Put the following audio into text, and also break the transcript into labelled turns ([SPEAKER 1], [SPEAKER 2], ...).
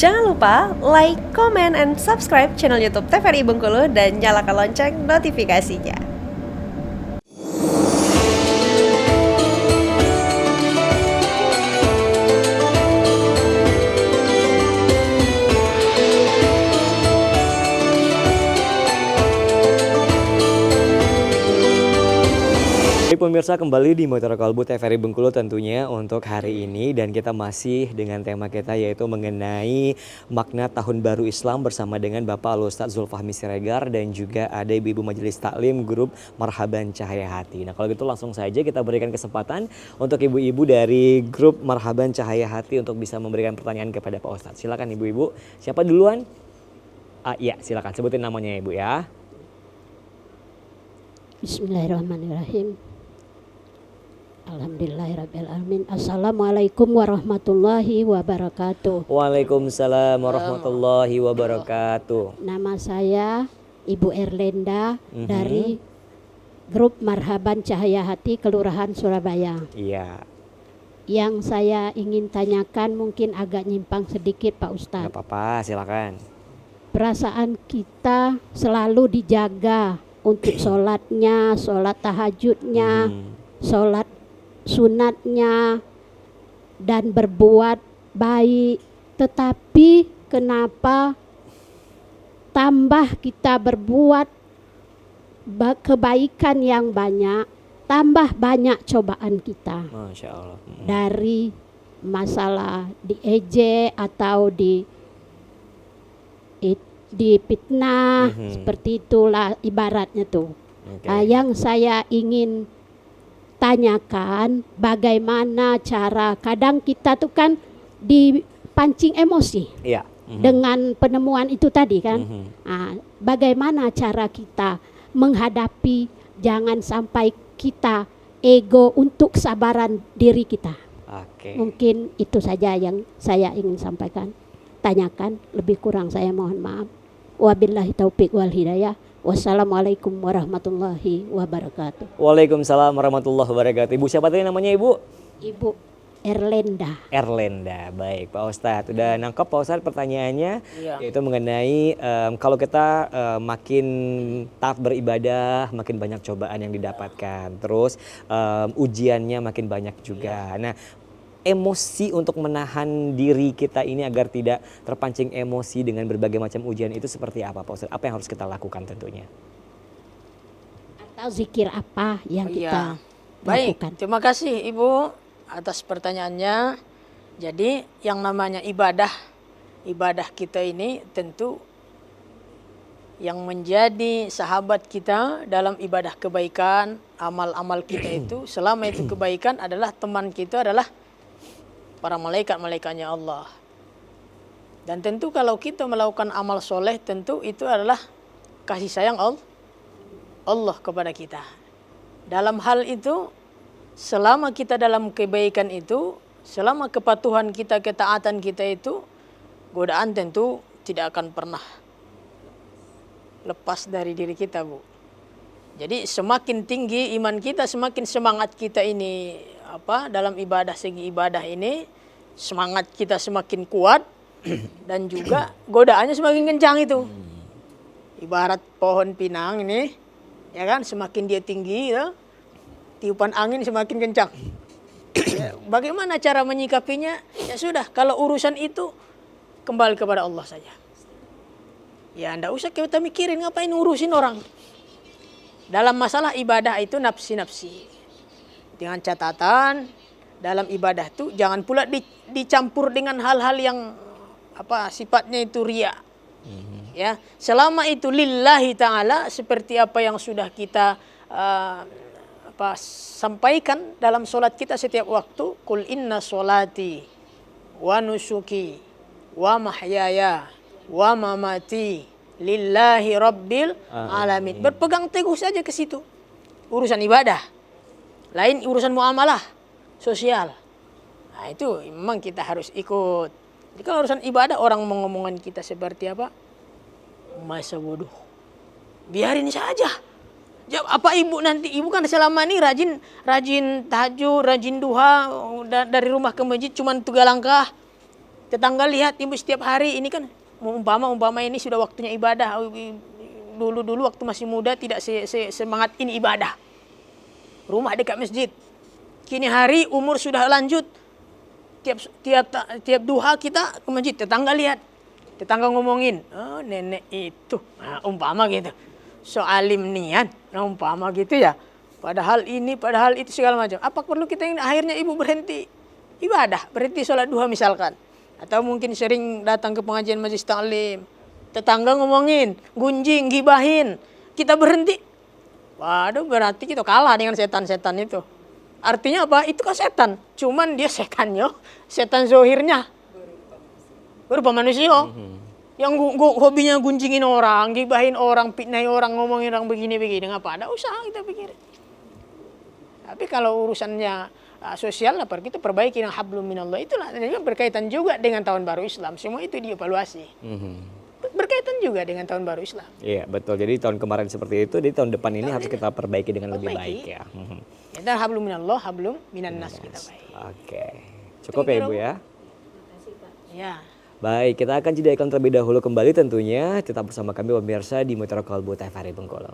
[SPEAKER 1] Jangan lupa like, comment, and subscribe channel YouTube TVRI Bengkulu dan nyalakan lonceng notifikasinya.
[SPEAKER 2] Pemirsa, kembali di Mutiara Kalbu TVRI Bengkulu tentunya untuk hari ini, dan kita masih dengan tema kita yaitu mengenai makna Tahun Baru Islam bersama dengan Bapak Al-Ustadz Zulfahmi Siregar dan juga ada Ibu-Ibu Majelis Taklim Grup Marhaban Cahaya Hati. Nah, kalau gitu langsung saja kita berikan kesempatan untuk ibu-ibu dari Grup Marhaban Cahaya Hati untuk bisa memberikan pertanyaan kepada Pak Ustadz. Silakan ibu-ibu. Siapa duluan? Iya, silakan sebutin namanya Ibu ya.
[SPEAKER 3] Bismillahirrahmanirrahim. Alhamdulillahirrabbilalamin. Assalamualaikum warahmatullahi wabarakatuh.
[SPEAKER 2] Waalaikumsalam warahmatullahi wabarakatuh.
[SPEAKER 3] Nama saya Ibu Erlenda dari Grup Marhaban Cahaya Hati Kelurahan Surabaya.
[SPEAKER 2] Iya.
[SPEAKER 3] Yang saya ingin tanyakan mungkin agak nyimpang sedikit Pak Ustadz.
[SPEAKER 2] Gak apa-apa, silakan.
[SPEAKER 3] Perasaan kita selalu dijaga untuk sholatnya, sholat tahajudnya, sholat sunatnya, dan berbuat baik. Tetapi kenapa tambah kita berbuat kebaikan yang banyak, tambah banyak cobaan kita.
[SPEAKER 2] Masya Allah.
[SPEAKER 3] Dari masalah diejek atau difitnah, seperti itulah ibaratnya tuh. Yang saya ingin tanyakan, bagaimana cara, kadang kita tuh kan dipancing emosi dengan penemuan itu tadi kan. Bagaimana cara kita menghadapi, jangan sampai kita ego untuk kesabaran diri kita. Mungkin itu saja yang saya ingin sampaikan, tanyakan. Lebih kurang saya mohon maaf. Wabillahi taufiq wal hidayah. Wassalamualaikum warahmatullahi wabarakatuh.
[SPEAKER 2] Waalaikumsalam warahmatullahi wabarakatuh. Ibu siapa tadi namanya Ibu?
[SPEAKER 3] Ibu Erlenda.
[SPEAKER 2] Erlenda, baik Pak Ustadz. Udah nangkep Pak Ustadz pertanyaannya, yaitu mengenai kalau kita makin taat beribadah, makin banyak cobaan yang didapatkan. Terus ujiannya makin banyak juga. Nah, emosi untuk menahan diri kita ini agar tidak terpancing emosi dengan berbagai macam ujian itu seperti apa Pak Ustadz? Apa yang harus kita lakukan tentunya?
[SPEAKER 3] Atau zikir apa yang kita
[SPEAKER 4] Baik,
[SPEAKER 3] lakukan?
[SPEAKER 4] terima kasih Ibu atas pertanyaannya. Jadi yang namanya ibadah kita ini tentu yang menjadi sahabat kita dalam ibadah kebaikan, amal-amal kita itu selama itu kebaikan adalah teman kita adalah para malaikat-malaikatnya Allah. Dan tentu kalau kita melakukan amal soleh, tentu itu adalah kasih sayang Allah kepada kita. Dalam hal itu, selama kita dalam kebaikan itu, selama kepatuhan kita, ketaatan kita itu, godaan tentu tidak akan pernah lepas dari diri kita, Bu. Jadi semakin tinggi iman kita, semakin semangat kita ini dalam ibadah, segi ibadah ini semangat kita semakin kuat dan juga godaannya semakin kencang itu. Ibarat pohon pinang ini, ya kan, semakin dia tinggi, ya, tiupan angin semakin kencang. Bagaimana cara menyikapinya? Ya sudah, kalau urusan itu kembali kepada Allah saja. Ya enggak usah kita mikirin ngapain urusin orang. Dalam masalah ibadah itu nafsi-nafsi. Dengan catatan dalam ibadah itu jangan pula dicampur dengan hal-hal yang sifatnya itu riya. Ya, selama itu lillahi ta'ala seperti apa yang sudah kita sampaikan dalam solat kita setiap waktu, qul inna solati wa nusuki wa mahyaya wa mamati lillahi rabbil alamin. Berpegang teguh saja ke situ. Urusan ibadah. Lain urusan muamalah sosial. Nah, itu memang kita harus ikut. Jadi kalau urusan ibadah orang mengomongkan kita seperti apa? Masa bodoh. Biarin saja. Apa ibu nanti, ibu kan selama ini rajin tahajud, rajin duha, dari rumah ke masjid cuma 3 langkah. Tetangga lihat ibu setiap hari ini kan umpama ini sudah waktunya ibadah. Dulu waktu masih muda tidak semangat ini ibadah. Rumah dekat masjid. Kini hari umur sudah lanjut. Tiap duha kita ke masjid, tetangga lihat. Tetangga ngomongin, oh nenek itu. Nah, umpama gitu. So alim nian, nah umpama gitu ya. Padahal itu segala macam. Apa perlu kita yang akhirnya ibu berhenti ibadah, berhenti sholat duha misalkan. Atau mungkin sering datang ke pengajian majelis taklim. Tetangga ngomongin, gunjing, gibahin. Kita berhenti. Waduh, berarti kita kalah dengan setan-setan itu. Artinya apa? Itu kan setan. Cuman dia setannya, setan zohirnya. Berupa manusia. Yang hobinya gunjingin orang, gibahin orang, fitnahin orang, ngomongin orang begini-begini. Ngapa ada usaha kita pikir. Tapi kalau urusannya sosial, apa kita perbaiki yang hablum minallah. Itulah berkaitan juga dengan tahun baru Islam. Semua itu dievaluasi. Berkaitan juga dengan tahun baru Islam.
[SPEAKER 2] Iya betul. Jadi tahun kemarin seperti itu, di tahun depan ini harus kita perbaiki dengan lebih baik ya.
[SPEAKER 4] Dan hablum minallah, hablum minan nas kita baik.
[SPEAKER 2] Oke. Cukup ya Ibu ya.
[SPEAKER 4] Ya.
[SPEAKER 2] Baik, kita akan jeda iklan terlebih dahulu kembali tentunya. Tetap bersama kami pemirsa di Mutiara Kalbu TVRI Bengkulu.